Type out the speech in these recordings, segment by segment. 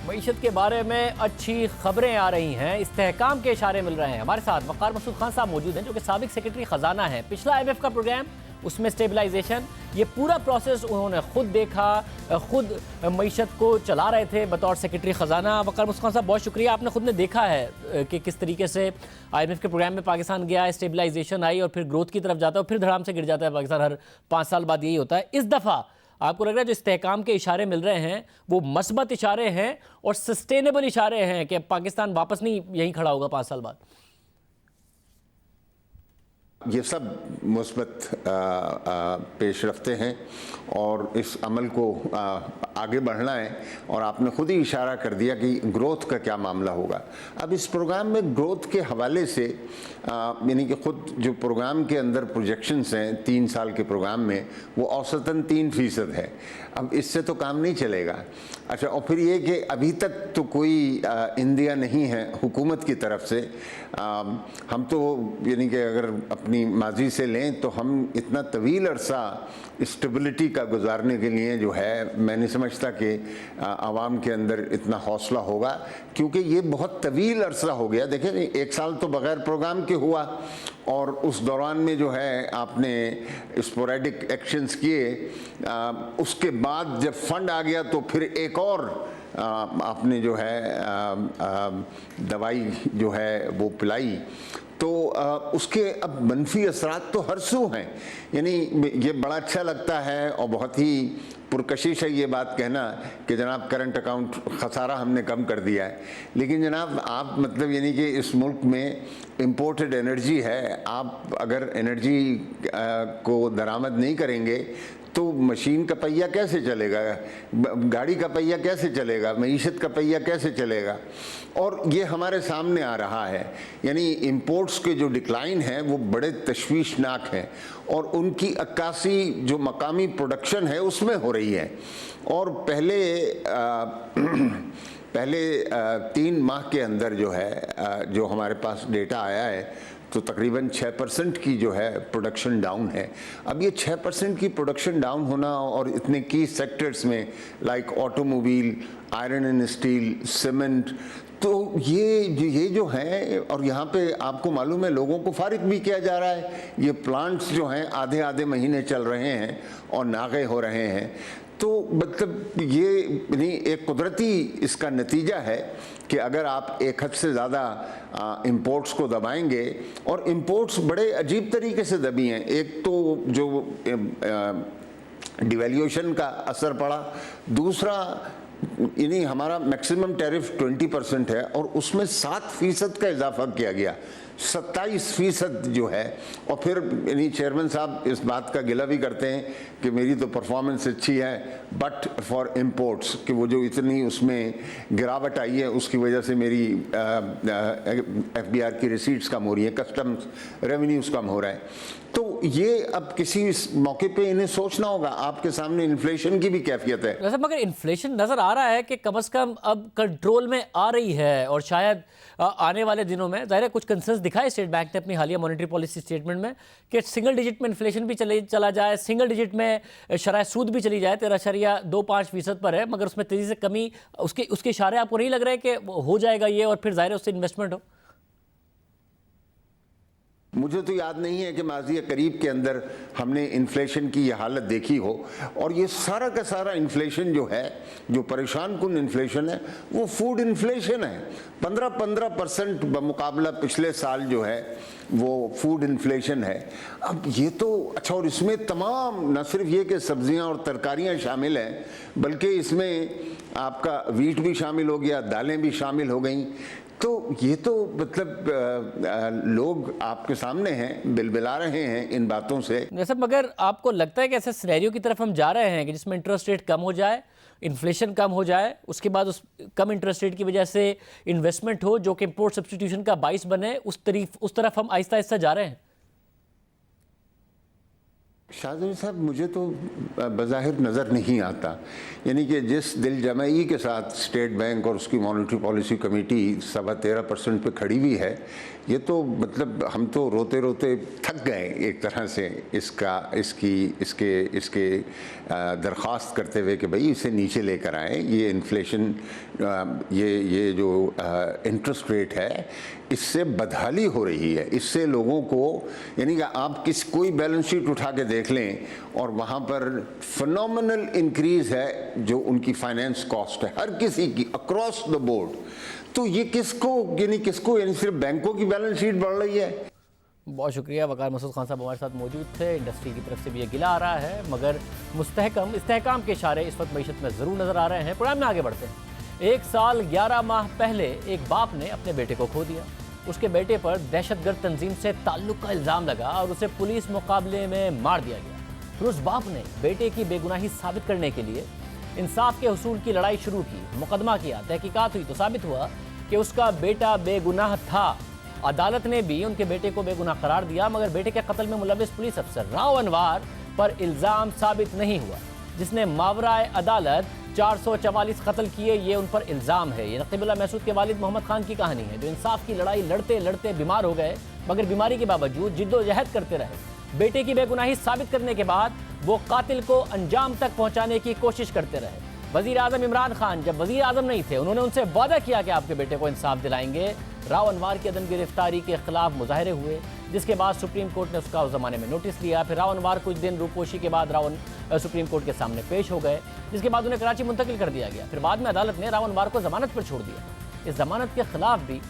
मईशत के बारे में अच्छी खबरें आ रही हैं, इस्तेहकाम के इशारे मिल रहे हैं। हमारे साथ वक़ार मसूद खान साहब मौजूद हैं जो कि साबिक सेक्रेटरी ख़जाना है। पिछला IMF का प्रोग्राम, उसमें स्टेबलाइजेशन, ये पूरा प्रोसेस उन्होंने खुद देखा, खुद मईशत को चला रहे थे बतौर सेक्रेटरी ख़जाना। वक़ार मसूद खान साहब बहुत शुक्रिया, आपने खुद ने देखा है कि किस तरीके से IMF के प्रोग्राम में पाकिस्तान गया, स्टेबलाइजेशन आई और फिर ग्रोथ की तरफ जाता है और फिर धड़ाम से गिर जाता है पाकिस्तान। हर 5 साल बाद यही होता है। इस दफ़ा आपको लग रहा है जो इस्तेहकाम के इशारे मिल रहे हैं वो मस्बत इशारे हैं और सस्टेनेबल इशारे हैं कि पाकिस्तान वापस नहीं यहीं खड़ा होगा 5 साल बाद? ये सब मुस्बत पेशरफ्ते हैं और इस अमल को आगे बढ़ना है। और आपने खुद ही इशारा कर दिया कि ग्रोथ का क्या मामला होगा। अब इस प्रोग्राम में ग्रोथ के हवाले से यानी कि खुद जो प्रोग्राम के अंदर प्रोजेक्शंस हैं 3 साल के प्रोग्राम में, वो औसतन 3% है। अब इससे तो काम नहीं चलेगा। अच्छा, और फिर ये कि अभी तक तो कोई इंदिया नहीं है हुकूमत की तरफ से। हम तो यानी कि अगर अपनी माजी से लें तो हम इतना तवील अरसा स्टेबिलिटी का गुजारने के लिए जो है, मैं नहीं समझता कि आवाम के अंदर इतना हौसला होगा, क्योंकि ये बहुत तवील अरसा हो गया। देखें, 1 साल तो बगैर प्रोग्राम के हुआ और उस दौरान में जो है आपने स्पोरेडिक एक्शंस किए। उसके बाद जब फंड आ गया तो फिर एक और आपने जो है दवाई जो है वो पिलाई। तो उसके अब मनफी असरात तो हर सू हैं। यानी ये बड़ा अच्छा लगता है और बहुत ही पुरकशिश है ये बात कहना कि जनाब करंट अकाउंट खसारा हमने कम कर दिया है। लेकिन जनाब आप मतलब यानी कि इस मुल्क में इम्पोर्टेड एनर्जी है। आप अगर एनर्जी को दरामद नहीं करेंगे तो मशीन का पहिया कैसे चलेगा, गाड़ी का पहिया कैसे चलेगा, मईशत का पहिया कैसे चलेगा। और ये हमारे सामने आ रहा है। यानी इंपोर्ट्स के जो डिक्लाइन हैं वो बड़े तशवीशनाक हैं और उनकी अक्कासी जो मकामी प्रोडक्शन है उसमें हो रही है। और पहले 3 माह के अंदर जो है जो हमारे पास डेटा आया है तो तकरीबन 6% की जो है प्रोडक्शन डाउन है। अब ये 6% की प्रोडक्शन डाउन होना और इतने की सेक्टर्स में like automobile, iron and steel, cement, तो ये जो है, और यहाँ पे आपको मालूम है लोगों को फारिग भी किया जा रहा है। ये प्लांट्स जो हैं आधे महीने चल रहे हैं और नागे हो रहे हैं। तो मतलब ये नहीं, एक कुदरती इसका नतीजा है कि अगर आप एक हद से ज़्यादा इंपोर्ट्स को दबाएंगे, और इंपोर्ट्स बड़े अजीब तरीके से दबी हैं। एक तो जो डिवैल्यूएशन का असर पड़ा, दूसरा यानी हमारा मैक्सिमम टैरिफ 20% है और उसमें 7% का इजाफा किया गया, 27% जो है। और फिर यानी चेयरमैन साहब इस बात का गिला भी करते हैं कि मेरी तो परफॉर्मेंस अच्छी है बट फॉर इंपोर्ट्स, कि वो जो इतनी उसमें गिरावट आई है उसकी वजह से मेरी FBR की रिसीट्स कम हो रही है, कस्टम्स रेवेन्यूज कम हो रहा है। तो ये अब किसी मौके पे इन्हें सोचना होगा। आपके सामने इन्फ्लेशन की भी कैफियत है। वैसे मगर इन्फ्लेशन नज़र आ रहा है कि कम से कम अब कंट्रोल में आ रही है और शायद आने वाले दिनों में, ज़ाहिर है कुछ कंसर्न्स दिखाए स्टेट बैंक ने अपनी हालिया मॉनेटरी पॉलिसी स्टेटमेंट में कि सिंगल डिजिट में इन्फ्लेशन भी चला जाए, सिंगल डिजिट में शरह सूद भी चली जाए, 13.25% पर है, मगर उसमें तेज़ी से कमी, उसके इशारे आपको नहीं लग रहे कि हो जाएगा ये और फिर ज़ाहिर है उससे इन्वेस्टमेंट हो? मुझे तो याद नहीं है कि माज़ी करीब के अंदर हमने इन्फ्लेशन की ये हालत देखी हो। और ये सारा का सारा इन्फ्लेशन जो है, जो परेशान कुन इन्फ्लेशन है, वो फूड इन्फ्लेशन है। 15% बमुकाबला पिछले साल जो है वो फूड इन्फ्लेशन है। अब ये तो अच्छा, और इसमें तमाम न सिर्फ ये कि सब्जियां और तरकारियां शामिल हैं, बल्कि इसमें आपका वीट भी शामिल हो गया, दालें भी शामिल हो गई। तो ये तो मतलब लोग आपके सामने हैं, बिलबिला रहे हैं इन बातों से। जैसे मगर आपको लगता है कि ऐसे सिनेरियो की तरफ हम जा रहे हैं कि जिसमें इंटरेस्ट रेट कम हो जाए, इन्फ्लेशन कम हो जाए, उसके बाद उस कम इंटरेस्ट रेट की वजह से इन्वेस्टमेंट हो जो कि इंपोर्ट सब्स्टिट्यूशन का बाइस बने, उस तरफ हम आहिस्ता आहिस्ता जा रहे हैं? शाहजवी साहब, मुझे तो बज़ाहिर नज़र नहीं आता, यानी कि जिस दिल जमाई के साथ स्टेट बैंक और उसकी मॉनेटरी पॉलिसी कमेटी 13.25% पे खड़ी हुई है, ये तो मतलब हम तो रोते रोते थक गए एक तरह से इसके दरख्वास्त करते हुए कि भाई इसे नीचे लेकर आएँ। ये इन्फ्लेशन, ये जो इंटरेस्ट रेट है, इससे बदहाली हो रही है। इससे लोगों को, यानी कि आप कोई बैलेंस शीट उठा के देख लें और वहाँ पर फिनोमिनल इंक्रीज़ है जो उनकी फाइनेंस कॉस्ट है हर किसी की अक्रॉस द बोर्ड। तो ये यानी सिर्फ बैंकों की बैलेंस शीट बढ़ रही है। बहुत शुक्रिया। वकार मसूद खान साहब हमारे साथ मौजूद थे। इंडस्ट्री की तरफ से भी ये गिला आ रहा है, मगर इस्तेहकाम के इशारे इस वक्त मईशत में ज़रूर नज़र आ रहे हैं। प्रोग्राम में आगे बढ़ते हैं। 1 साल 11 माह पहले एक बाप ने अपने बेटे को खो दिया। उसके बेटे पर दहशतगर्द तंजीम से ताल्लुक़ का इल्ज़ाम लगा और उसे पुलिस मुकाबले में मार दिया गया। फिर उस बाप ने बेटे की बेगुनाही साबित करने के लिए इंसाफ के हुसूल की लड़ाई शुरू की, मुकदमा किया। तहकीकात हुई तो साबित हुआ कि उसका बेटा बेगुनाह था। अदालत ने भी उनके बेटे को बेगुनाह करार दिया, मगर बेटे के कत्ल में मुलविस पुलिस अफसर राव अनवार पर इल्ज़ाम साबित नहीं हुआ, जिसने मावराए अदालत 444 कत्ल किए, ये उन पर इल्ज़ाम है। ये नकीबुल्लाह महसूद के वालिद मोहम्मद खान की कहानी है, जो इंसाफ की लड़ाई लड़ते लड़ते बीमार हो गए, मगर बीमारी के बावजूद जिद्दोजहद करते रहे। बेटे की बेगुनाही साबित करने के बाद वो कातिल को अंजाम तक पहुंचाने की कोशिश करते रहे। वज़ीर आज़म इमरान खान जब वज़ीर आज़म नहीं थे, उन्होंने उनसे वादा किया कि आपके बेटे को इंसाफ दिलाएंगे। राव अनवार की अदम गिरफ्तारी के खिलाफ मुजाहरे हुए, जिसके बाद सुप्रीम कोर्ट ने उसका उस ज़माने में नोटिस लिया। फिर राव अनवार कुछ दिन रूपोशी के बाद सुप्रीम कोर्ट के सामने पेश हो गए, जिसके बाद उन्हें कराची मुंतकिल कर दिया गया। फिर बाद में अदालत ने राव अनवार को ज़मानत पर छोड़ दिया। इस ज़मानत के खिलाफ भी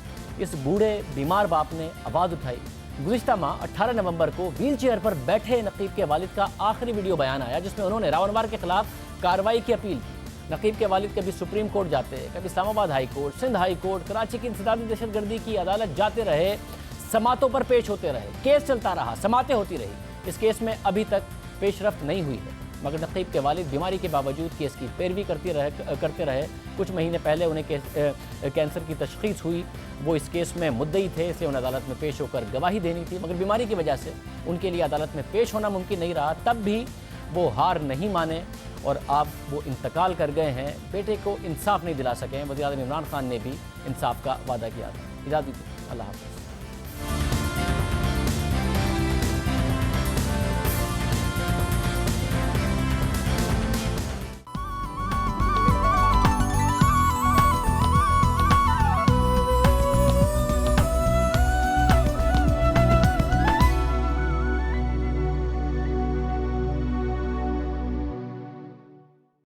इस बूढ़े बीमार बाप ने आवाज़ उठाई। गुज़िश्ता माह 18 नवंबर को व्हील चेयर पर बैठे नकीब के वालिद का आखिरी वीडियो बयान आया, जिसमें उन्होंने राव अनवार के खिलाफ कार्रवाई की अपील की। नकीब के वालिद कभी सुप्रीम कोर्ट जाते, कभी Islamabad high court, Sindh high court, Karachi की इंसदादी दहशतगर्दी की अदालत जाते रहे, समातों पर पेश होते रहे, केस चलता रहा, समातें होती रही। इस केस में अभी तक पेशरफ्त नहीं हुई है, मगर नकीब के वालिद बीमारी के बावजूद केस की पैरवी करते रहे। कुछ महीने पहले उन्हें कैंसर की तशखीस हुई। वो इस केस में मुद्दई थे, इसलिए उन्हें अदालत में पेश होकर गवाही देनी थी, मगर बीमारी की वजह से उनके लिए अदालत में पेश होना मुमकिन नहीं रहा। तब भी वो हार नहीं माने और अब वो इंतकाल कर गए हैं। बेटे को इंसाफ नहीं दिला सके। वज़ीर आज़म इमरान खान ने भी इंसाफ का वादा किया था। इजाज़त दीजिए, अल्लाह हाफ़िज़।